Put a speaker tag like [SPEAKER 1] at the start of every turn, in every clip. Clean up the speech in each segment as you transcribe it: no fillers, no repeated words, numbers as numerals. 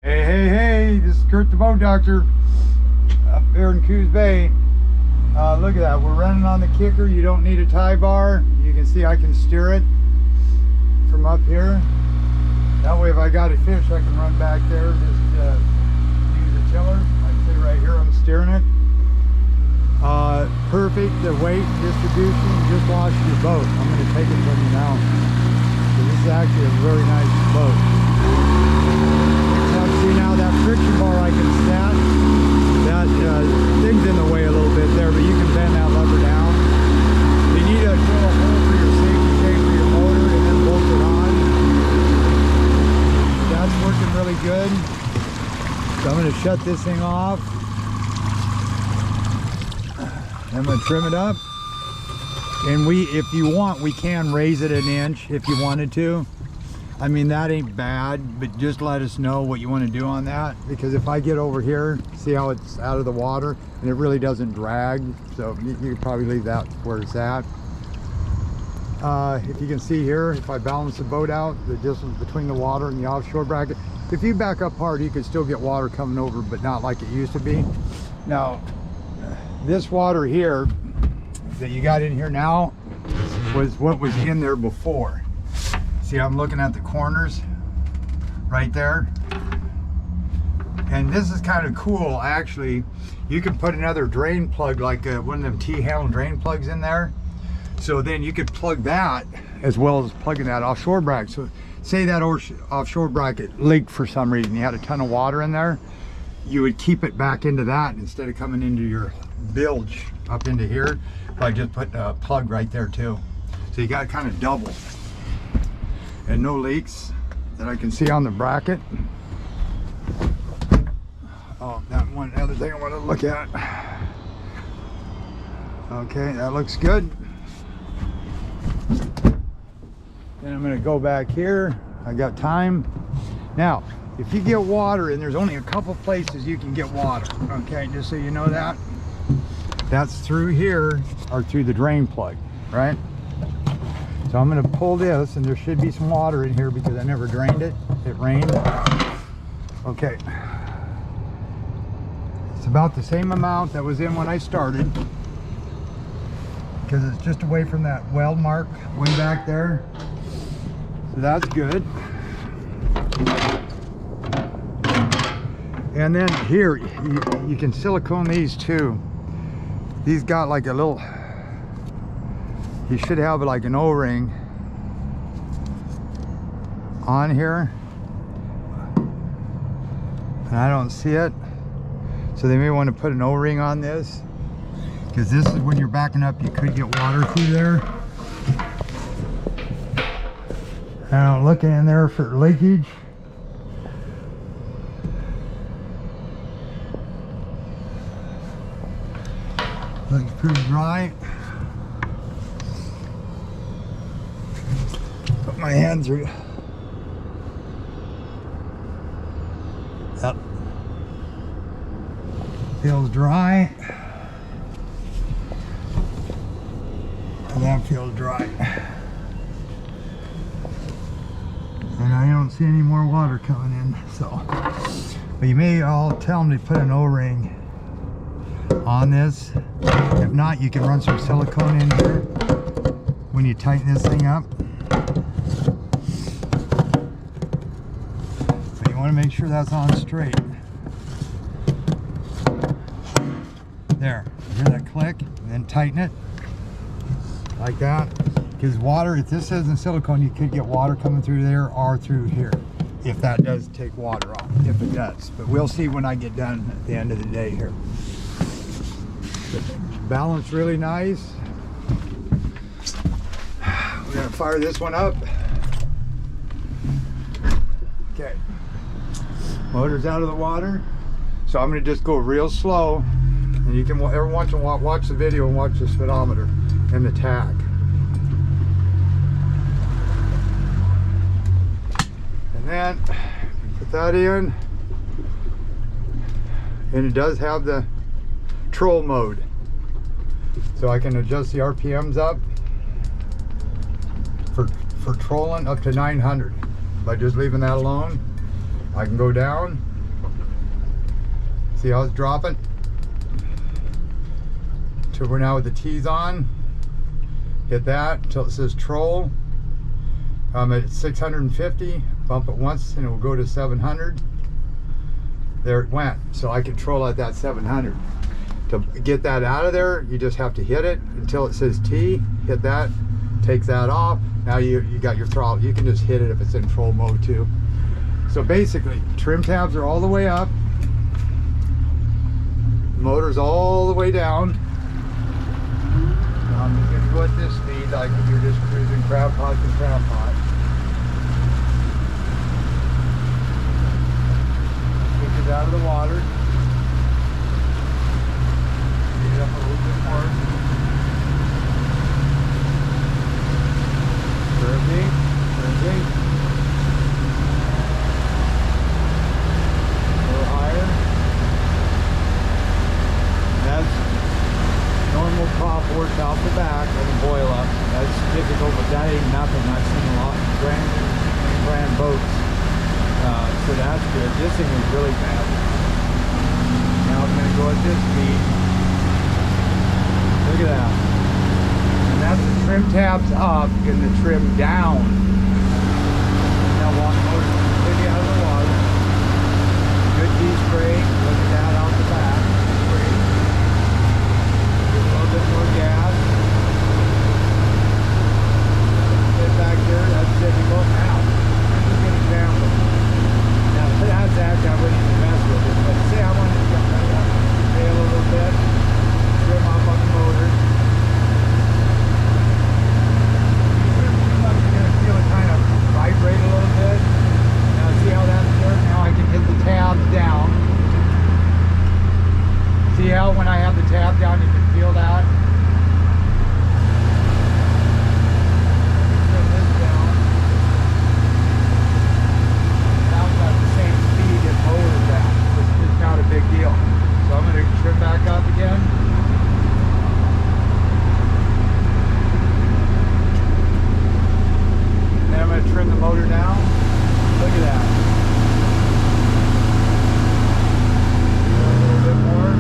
[SPEAKER 1] Hey, hey, hey, this is Kurt the Boat Doctor up there in Coos Bay. Look at that, we're running on the kicker. You don't need a tie bar. You can see I can steer it from up here. That way if I got a fish, I can run back there, just use the tiller. Like say right here, I'm steering it. Perfect, the weight distribution, just lost your boat. I'm going to take it from you now. So this is actually a very nice boat. See now that friction bar I can set, that thing's in the way a little bit there, but you can bend that lever down. You need to drill a hole for your safety chain for your motor and then bolt it on. That's working really good. So I'm going to shut this thing off. I'm going to trim it up. And if you want, we can raise it an inch if you wanted to. I mean, that ain't bad, but just let us know what you want to do on that, because if I get over here, see how it's out of the water and it really doesn't drag, so you could probably leave that where it's at. If you can see here, if I balance the boat out, the distance between the water and the offshore bracket, if you back up hard, you could still get water coming over, but not like it used to be. Now, this water here that you got in here now was what was in there before. See, I'm looking at the corners right there. And this is kind of cool, actually. You can put another drain plug, like one of them T-handle drain plugs in there. So then you could plug that as well as plugging that offshore bracket. So say that offshore bracket leaked for some reason, you had a ton of water in there, you would keep it back into that instead of coming into your bilge up into here by just putting a plug right there too. So you got kind of double. And no leaks that I can see on the bracket. Oh, that one other thing I want to look at. Okay, that looks good. Then I'm going to go back here. I got time. Now, if you get water, and there's only a couple places you can get water, okay, just so you know that. That's through here or through the drain plug, right? So I'm going to pull this, and there should be some water in here because I never drained it. It rained. Okay. It's about the same amount that was in when I started, because it's just away from that weld mark way back there. So that's good. And then here, you can silicone these too. These got like a little... You should have like an O-ring on here, and I don't see it, so they may want to put an O-ring on this, because this is when you're backing up, you could get water through there. And I'm looking in there for leakage. Looks pretty dry. Put my hand through. Yep. Feels dry. And that feels dry. And I don't see any more water coming in, so. But you may all tell them to put an O-ring on this. If not, you can run some silicone in here when you tighten this thing up. Want to make sure that's on straight. There, hear that click, and then tighten it like that, because water, if this isn't silicone, you could get water coming through there or through here, if that does take water off, if it does. But we'll see when I get done at the end of the day here. But balance really nice. We're going to fire this one up. Okay. Motor's out of the water, so I'm going to just go real slow, and you can every once in a while watch the video and watch the speedometer and the tach. And then put that in, and it does have the troll mode, so I can adjust the RPMs up for trolling up to 900 by just leaving that alone. I can go down. See how it's dropping? Till we're now with the T's on. Hit that until it says troll. I'm at 650. Bump it once and it will go to 700. There it went. So I control at that 700. To get that out of there, you just have to hit it until it says T. Hit that, take that off. Now you got your throttle. You can just hit it if it's in troll mode too. So basically, trim tabs are all the way up. Motor's all the way down. Now I'm just going to go at this speed like if you're just cruising crab pot to crab pot. Kick it out of the water. Get it up a little bit more. Curving, curving. A little higher. That's normal prop horse out the back of the boil up. That's typical, but that ain't nothing. I've seen a lot of grand boats. So that's good. This thing is really bad. Now I'm going to go at this speed. Look at that. And that's the trim tabs up and the trim down. Now walk motor completely out of the water. Good piece brake. Look at that out the back. Brake. Give a little bit more gas. Get back there. That's typical. Now, I'm just going to example. Now, that's that. I wouldn't even mess with it. But say I want to jump right up. Tail a little bit. Trim up on the motor. You're going to feel it kind of vibrate a little bit. Now see how that's there? Now I can hit the tabs down. See how when I have the tab down you can feel that? Trim this down. Now it's at the same speed as motor's at, which is not a big deal. So I'm going to trim back up again. And then I'm going to trim the motor down. Look at that. A little bit more.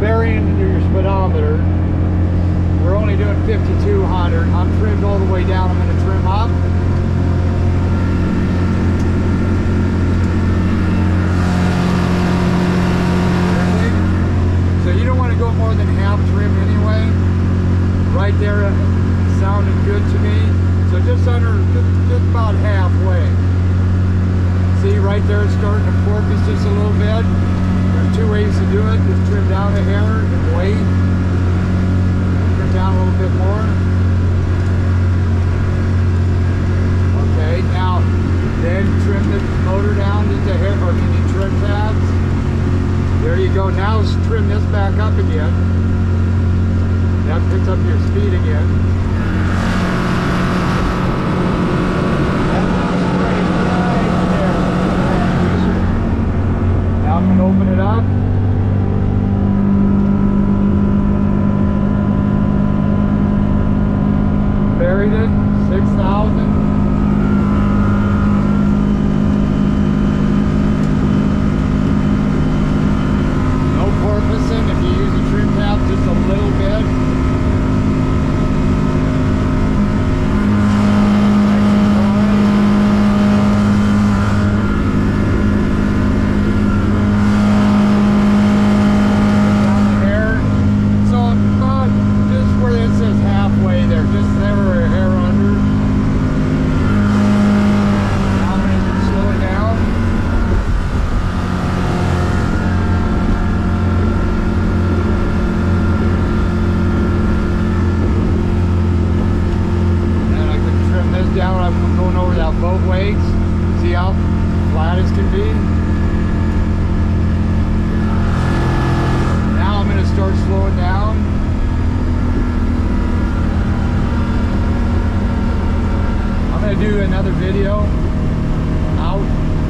[SPEAKER 1] Varying into your speedometer. We're only doing 5,200. I'm trimmed all the way down. I'm going to trim up. So you don't want to go more than half trim anyway. Right there sounded good to me. So just about halfway. See right there it's starting to porpoise just a little bit. There's two ways to do it. Just trim down a hair and wait. Trim down a little bit more. Okay, now then trim the motor down just a hair, or any trim tabs. There you go. Now trim this back up again. That picks up your speed again. Now I'm going to open it up. Buried it, 6,000.